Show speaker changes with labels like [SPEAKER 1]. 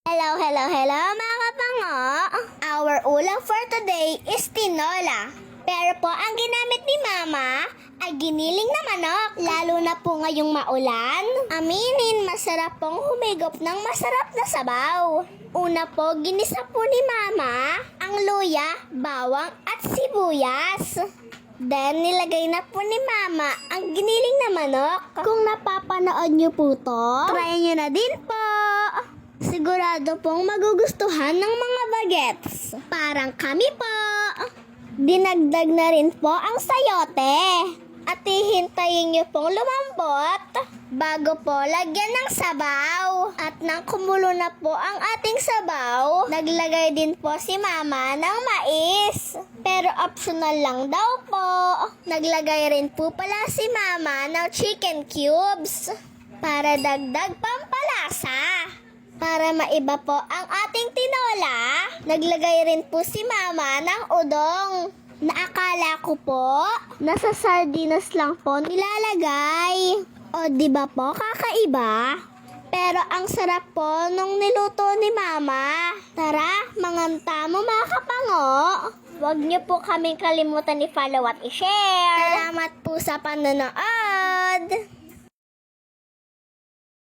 [SPEAKER 1] Hello mga kapango! Our ulam for today is tinola. Pero po ang ginamit ni Mama ay giniling na manok. Lalo na po ngayong maulan. Aminin, masarap pong humigop ng masarap na sabaw. Una po, ginisa po ni Mama ang luya, bawang at sibuyas. Then, nilagay na po ni Mama ang giniling na manok. Kung napapanood niyo po to, try niyo na din po. Sigurado pong magugustuhan ng mga bagets. Parang kami po. Dinagdag na rin po ang sayote. At hihintayin niyo pong lumambot bago po lagyan ng sabaw. At nang kumulo na po ang ating sabaw, naglagay din po si Mama ng mais. Pero optional lang daw po. Naglagay rin po pala si Mama ng chicken cubes para dagdag pampalasa. Para maiba po ang ating tinola, naglagay rin po si Mama ng udong. Naakala ko po, nasa sardinas lang po nilalagay. O di ba po kakaiba? Pero ang sarap po nung niluto ni Mama. Tara, manganta mo mga kapango. Huwag niyo po kaming kalimutan i-follow at i-share. Salamat po sa panonood.